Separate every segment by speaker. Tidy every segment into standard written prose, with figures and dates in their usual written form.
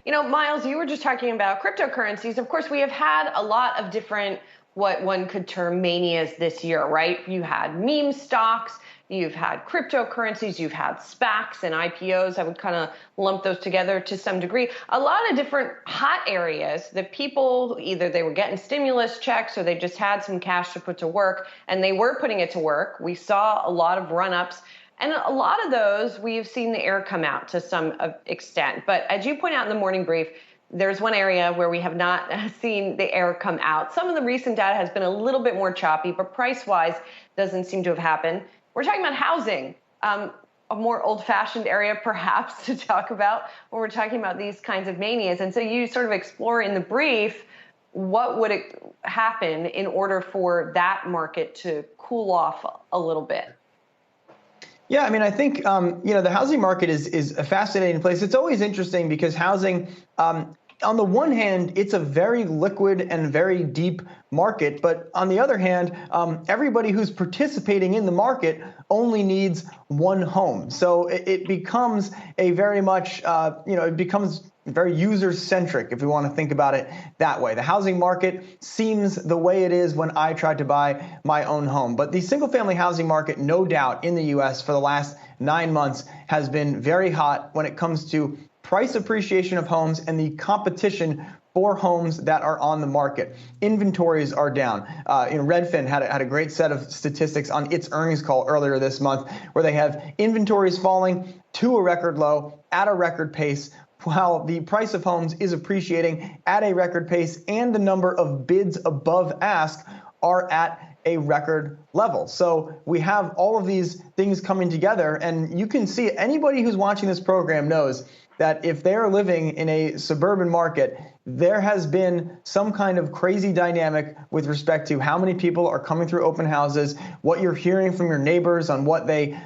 Speaker 1: Myles, you were just talking about cryptocurrencies. Of course, we have had a lot of different, what one could term manias this year, right? You had meme stocks, you've had cryptocurrencies, you've had SPACs and IPOs. I would kind of lump those together to some degree. A lot of different hot areas that people, either they were getting stimulus checks or they just had some cash to put to work, and they were putting it to work. We saw a lot of run-ups. And a lot of those, we've seen the air come out to some extent. But as you point out in the morning brief, there's one area where we have not seen the air come out. Some of the recent data has been a little bit more choppy, but price-wise doesn't seem to have happened. We're talking about housing, a more old-fashioned area perhaps to talk about when we're talking about these kinds of manias. And so you sort of explore in the brief what would happen in order for that market to cool off a little bit.
Speaker 2: Yeah, I mean, I think, the housing market is a fascinating place. It's always interesting because housing, on the one hand, it's a very liquid and very deep market. But on the other hand, everybody who's participating in the market only needs one home. So it becomes a very much, it becomes very user-centric, if we want to think about it that way. The housing market seems the way it is when I tried to buy my own home. But the single-family housing market, no doubt, in the U.S. for the last 9 months has been very hot when it comes to price appreciation of homes and the competition for homes that are on the market. Inventories are down. Redfin had a great set of statistics on its earnings call earlier this month, where they have inventories falling to a record low at a record pace, while the price of homes is appreciating at a record pace and the number of bids above ask are at a record level. So we have all of these things coming together, and you can see anybody who's watching this program knows that if they're living in a suburban market, there has been some kind of crazy dynamic with respect to how many people are coming through open houses, what you're hearing from your neighbors on what they,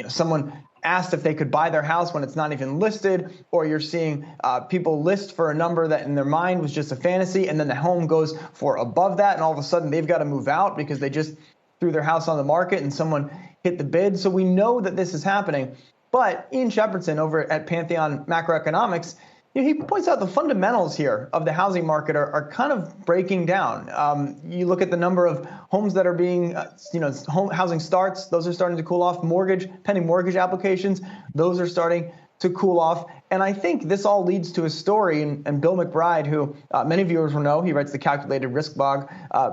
Speaker 2: someone asked if they could buy their house when it's not even listed, or you're seeing people list for a number that in their mind was just a fantasy, and then the home goes for above that, and all of a sudden they've got to move out because they just threw their house on the market and someone hit the bid. So we know that this is happening. But Ian Shepardson over at Pantheon Macroeconomics, he points out the fundamentals here of the housing market are kind of breaking down. You look at the number of homes that are being, housing starts, those are starting to cool off. Pending mortgage applications, those are starting to cool off. And I think this all leads to a story, and Bill McBride, who many viewers will know, he writes the Calculated Risk blog.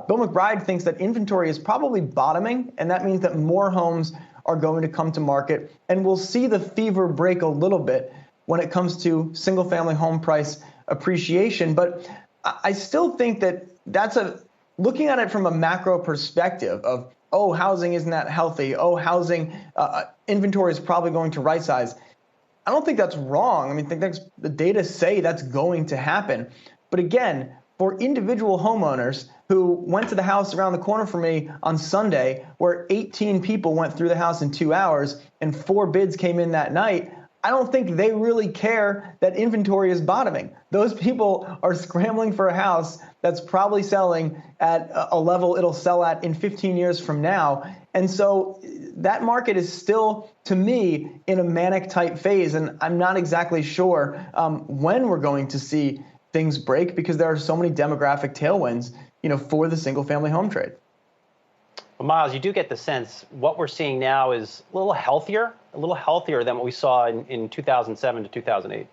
Speaker 2: Bill McBride thinks that inventory is probably bottoming, and that means that more homes are going to come to market, and we'll see the fever break a little bit when it comes to single-family home price appreciation. But I still think that looking at it from a macro perspective of, housing isn't that healthy, housing inventory is probably going to right size. I don't think that's wrong. I mean, the data say that's going to happen. But again, for individual homeowners who went to the house around the corner from me on Sunday, where 18 people went through the house in 2 hours and 4 bids came in that night, I don't think they really care that inventory is bottoming. Those people are scrambling for a house that's probably selling at a level it'll sell at in 15 years from now. And so that market is still, to me, in a manic type phase. And I'm not exactly sure when we're going to see things break, because there are so many demographic tailwinds, for the single family home trade.
Speaker 3: Well, Myles, you do get the sense what we're seeing now is a little healthier than what we saw in 2007 to 2008.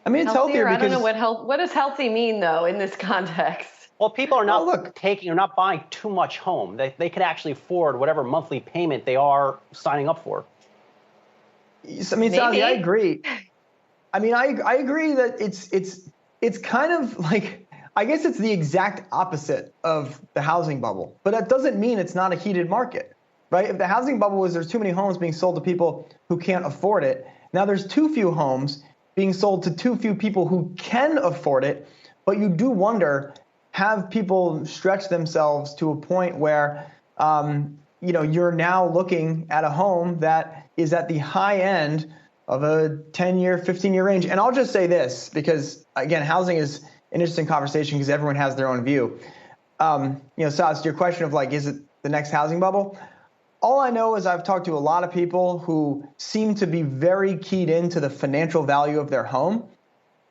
Speaker 2: I mean, it's healthier because...
Speaker 1: I don't know what does healthy mean, though, in this context?
Speaker 3: Well, people are not not buying too much home. They can actually afford whatever monthly payment they are signing up for.
Speaker 2: I mean, Sozzi, I agree. I mean, I agree that it's kind of like, I guess it's the exact opposite of the housing bubble, but that doesn't mean it's not a heated market, right? If the housing bubble was there's too many homes being sold to people who can't afford it, now there's too few homes being sold to too few people who can afford it. But you do wonder, have people stretch themselves to a point where, you're now looking at a home that is at the high end of a 10-year, 15-year range. And I'll just say this, because, again, housing is an interesting conversation because everyone has their own view. Saz, to your question of is it the next housing bubble? All I know is I've talked to a lot of people who seem to be very keyed into the financial value of their home,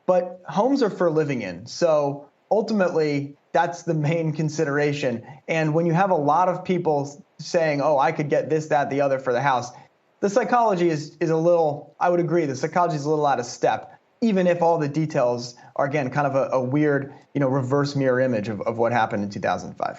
Speaker 2: but homes are for living in. So ultimately, that's the main consideration. And when you have a lot of people saying, oh, I could get this, that, the other for the house, the psychology is a little, I would agree, the psychology is a little out of step, even if all the details are, again, kind of a weird, reverse mirror image of what happened in 2005.